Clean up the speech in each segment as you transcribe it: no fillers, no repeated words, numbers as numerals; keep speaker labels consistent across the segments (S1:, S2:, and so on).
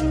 S1: What's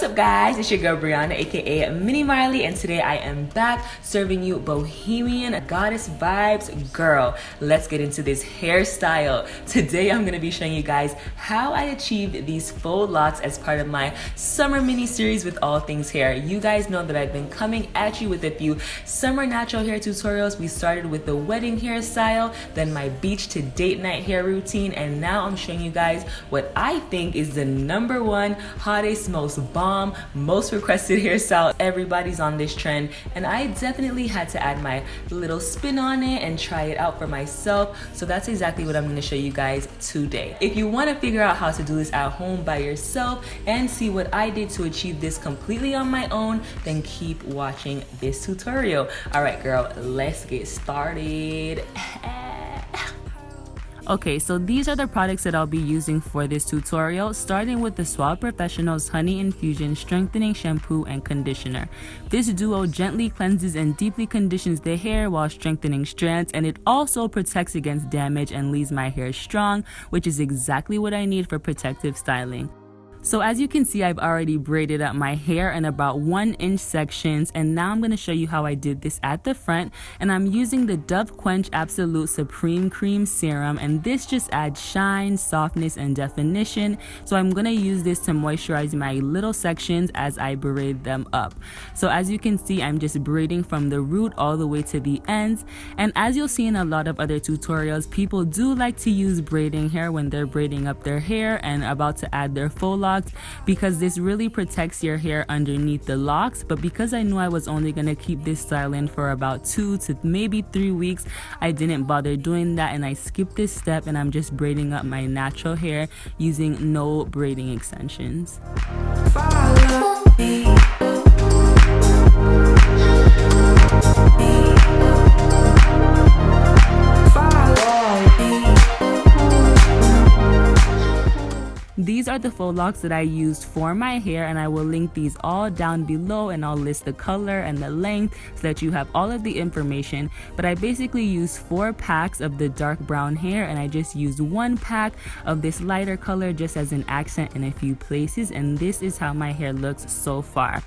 S1: up guys, it's your girl Brianna aka Mini Marley, and today I am back serving you bohemian goddess vibes. Girl, let's get into this hairstyle. Today I'm going to be showing you guys how I achieved these faux locks as part of my summer mini series with all things hair. You guys know that I've been coming at you with a few summer natural hair tutorials. We started with the wedding hairstyle, then my beach to date night hair routine, and now I'm showing you guys what I think is the #1 hottest, most bomb, most requested hairstyle. Everybody's on this trend, and I definitely had to add my little spin on it and try it out for myself. So that's exactly what I'm going to show you guys today. If you want to figure out how to do this at home by yourself and see what I did to achieve this completely on my own, then keep watching this tutorial. All right, girl, let's get started. Okay, so these are the products that I'll be using for this tutorial, starting with the Suave Professional's Honey Infusion Strengthening Shampoo and Conditioner. This duo gently cleanses and deeply conditions the hair while strengthening strands, and it also protects against damage and leaves my hair strong, which is exactly what I need for protective styling. So as you can see, I've already braided up my hair in about 1-inch sections, and now I'm going to show you how I did this at the front. And I'm using the Dove Quench Absolute Supreme Cream Serum, and this just adds shine, softness, and definition. So I'm going to use this to moisturize my little sections as I braid them up. So as you can see, I'm just braiding from the root all the way to the ends. And as you'll see in a lot of other tutorials, people do like to use braiding hair when they're braiding up their hair and about to add their faux locks, because this really protects your hair underneath the locks. But because I knew I was only going to keep this style in for about 2 to maybe 3 weeks, I didn't bother doing that, and I skipped this step, and I'm just braiding up my natural hair using no braiding extensions. Follow me. These are the faux locks that I used for my hair, and I will link these all down below, and I'll list the color and the length so that you have all of the information. But I basically used 4 packs of the dark brown hair, and I just used 1 pack of this lighter color just as an accent in a few places, and this is how my hair looks so far.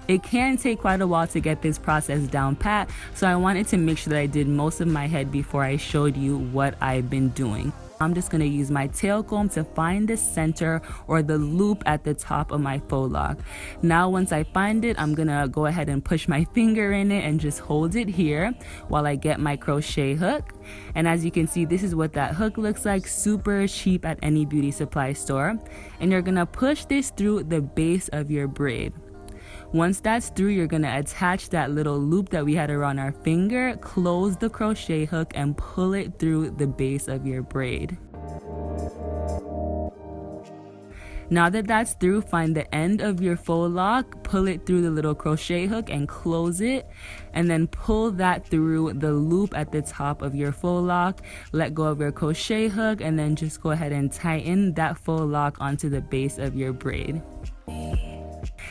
S1: It can take quite a while to get this process down pat, so I wanted to make sure that I did most of my head before I showed you what I've been doing. I'm just going to use my tail comb to find the center or the loop at the top of my faux lock. Now once I find it, I'm going to go ahead and push my finger in it and just hold it here while I get my crochet hook. And as you can see, this is what that hook looks like, super cheap at any beauty supply store. And you're going to push this through the base of your braid. Once that's through, you're going to attach that little loop that we had around our finger, close the crochet hook, and pull it through the base of your braid. Now that that's through, find the end of your faux lock, pull it through the little crochet hook and close it, and then pull that through the loop at the top of your faux lock. Let go of your crochet hook, and then just go ahead and tighten that faux lock onto the base of your braid.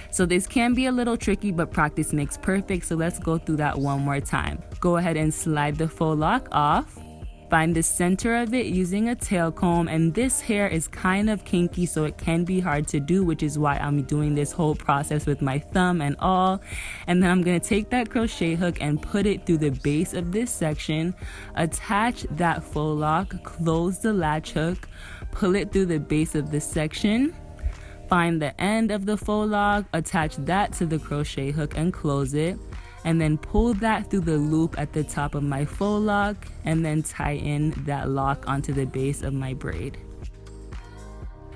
S1: So this can be a little tricky, but practice makes perfect. So let's go through that one more time. Go ahead and slide the faux lock off. Find the center of it using a tail comb, and this hair is kind of kinky, so it can be hard to do, which is why I'm doing this whole process with my thumb and all. And then I'm going to take that crochet hook and put it through the base of this section, attach that faux lock, close the latch hook, pull it through the base of this section. Find the end of the faux lock, attach that to the crochet hook and close it, and then pull that through the loop at the top of my faux lock, and then tighten that lock onto the base of my braid.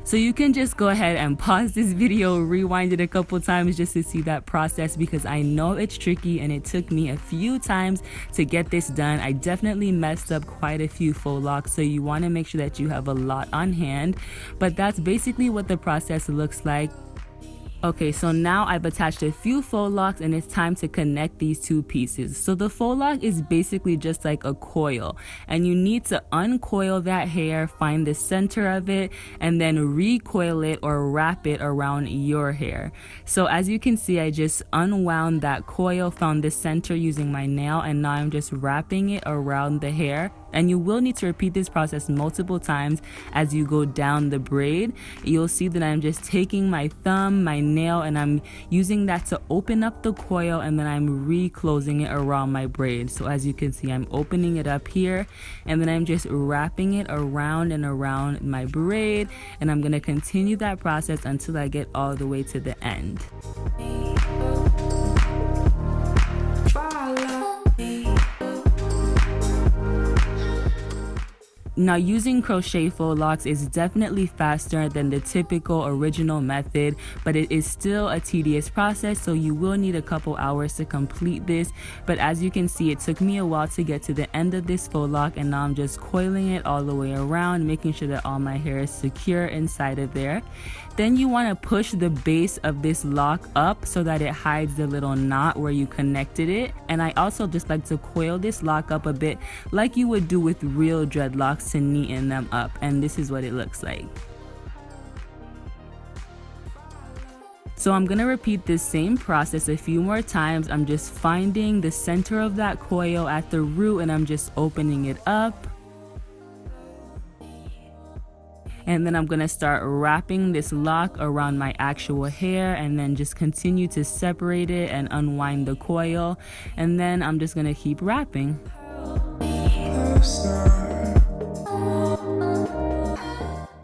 S1: So you can just go ahead and pause this video, rewind it a couple times just to see that process, because I know it's tricky and it took me a few times to get this done. I definitely messed up quite a few faux locks, so you want to make sure that you have a lot on hand. But that's basically what the process looks like. Okay, so now I've attached a few faux locks and it's time to connect these two pieces. So the faux lock is basically just like a coil, and you need to uncoil that hair, find the center of it, and then recoil it or wrap it around your hair. So as you can see, I just unwound that coil, found the center using my nail, and now I'm just wrapping it around the hair. And you will need to repeat this process multiple times as you go down the braid. You'll see that I'm just taking my thumb, my nail, and I'm using that to open up the coil, and then I'm reclosing it around my braid. So as you can see, I'm opening it up here, and then I'm just wrapping it around and around my braid, and I'm going to continue that process until I get all the way to the end. Now, using crochet faux locks is definitely faster than the typical original method, but it is still a tedious process, so you will need a couple hours to complete this. But as you can see, it took me a while to get to the end of this faux lock, and now I'm just coiling it all the way around, making sure that all my hair is secure inside of there. Then you want to push the base of this lock up so that it hides the little knot where you connected it. And I also just like to coil this lock up a bit like you would do with real dreadlocks to neaten them up, and this is what it looks like. So I'm gonna repeat this same process a few more times. I'm just finding the center of that coil at the root, and I'm just opening it up. And then I'm gonna start wrapping this lock around my actual hair, and then just continue to separate it and unwind the coil. And then I'm just gonna keep wrapping.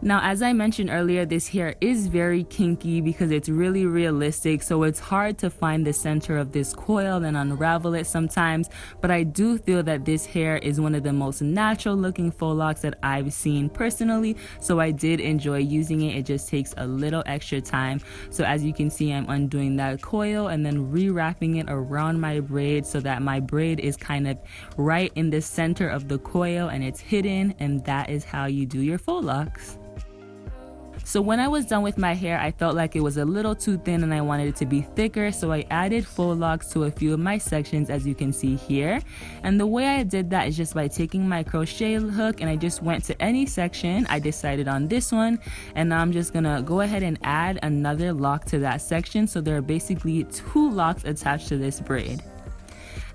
S1: Now, as I mentioned earlier, this hair is very kinky because it's really realistic, so it's hard to find the center of this coil and unravel it sometimes, but I do feel that this hair is one of the most natural looking faux locks that I've seen personally, so I did enjoy using it. It just takes a little extra time. So as you can see, I'm undoing that coil and then rewrapping it around my braid so that my braid is kind of right in the center of the coil and it's hidden, and that is how you do your faux locks. So when I was done with my hair, I felt like it was a little too thin and I wanted it to be thicker, so I added faux locks to a few of my sections, as you can see here. And the way I did that is just by taking my crochet hook, and I just went to any section. I decided on this one, and now I'm just gonna go ahead and add another lock to that section, so there are basically 2 locks attached to this braid.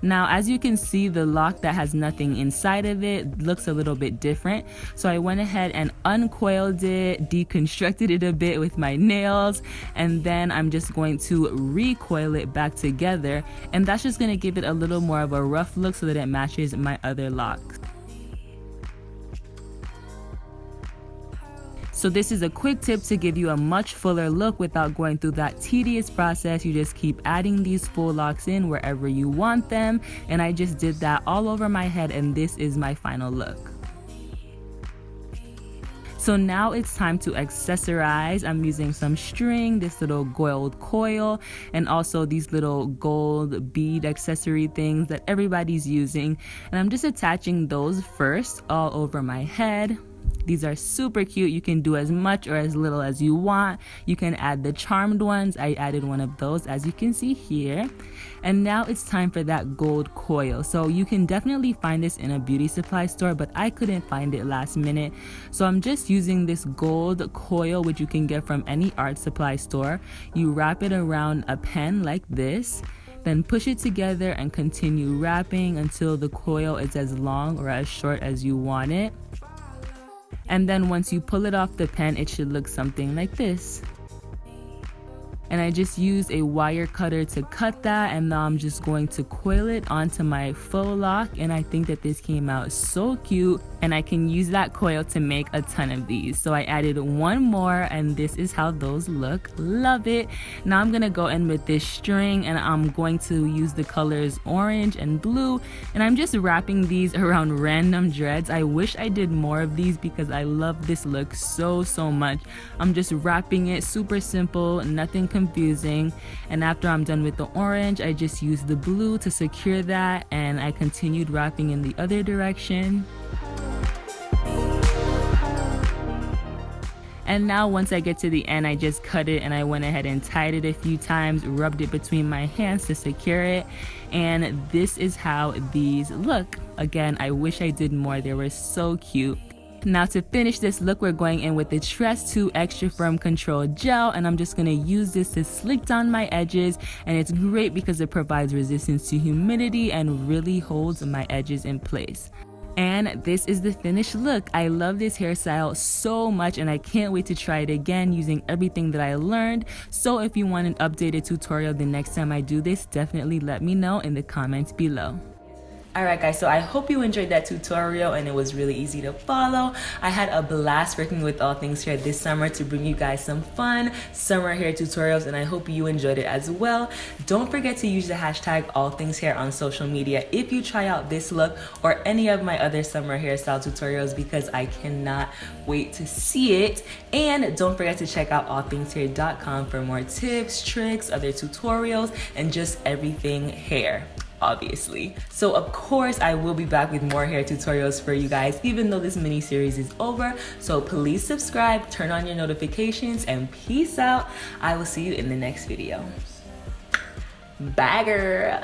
S1: Now, as you can see, the lock that has nothing inside of it looks a little bit different. So I went ahead and uncoiled it, deconstructed it a bit with my nails, and then I'm just going to recoil it back together. And that's just going to give it a little more of a rough look so that it matches my other locks. So this is a quick tip to give you a much fuller look without going through that tedious process. You just keep adding these faux locks in wherever you want them. And I just did that all over my head, and this is my final look. So now it's time to accessorize. I'm using some string, this little gold coil, and also these little gold bead accessory things that everybody's using. And I'm just attaching those first all over my head. These are super cute. You can do as much or as little as you want. You can add the charmed ones. I added one of those, as you can see here. And now it's time for that gold coil. So you can definitely find this in a beauty supply store, but I couldn't find it last minute. So I'm just using this gold coil, which you can get from any art supply store. You wrap it around a pen like this, then push it together and continue wrapping until the coil is as long or as short as you want it. And then once you pull it off the pen, it should look something like this. And I just used a wire cutter to cut that, and now I'm just going to coil it onto my faux lock, and I think that this came out so cute, and I can use that coil to make a ton of these. So I added one more, and this is how those look. Love it. Now I'm gonna go in with this string, and I'm going to use the colors orange and blue, and I'm just wrapping these around random dreads. I wish I did more of these because I love this look so much. I'm just wrapping it super simple, nothing confusing. And after I'm done with the orange, I just used the blue to secure that, and I continued wrapping in the other direction. And now once I get to the end, I just cut it and I went ahead and tied it a few times, rubbed it between my hands to secure it. And this is how these look. Again, I wish I did more. They were so cute. Now to finish this look, we're going in with the Tress 2 Extra Firm Control Gel, and I'm just going to use this to slick down my edges, and it's great because it provides resistance to humidity and really holds my edges in place. And this is the finished look. I love this hairstyle so much and I can't wait to try it again using everything that I learned. So if you want an updated tutorial the next time I do this, definitely let me know in the comments below. Alright guys, so I hope you enjoyed that tutorial and it was really easy to follow. I had a blast working with All Things Hair this summer to bring you guys some fun summer hair tutorials, and I hope you enjoyed it as well. Don't forget to use the hashtag AllThingsHair on social media if you try out this look or any of my other summer hairstyle tutorials, because I cannot wait to see it. And don't forget to check out allthingshair.com for more tips, tricks, other tutorials, and just everything hair, obviously. So of course I will be back with more hair tutorials for you guys even though this mini series is over. So please subscribe, turn on your notifications, and peace out. I will see you in the next video. Bye girl.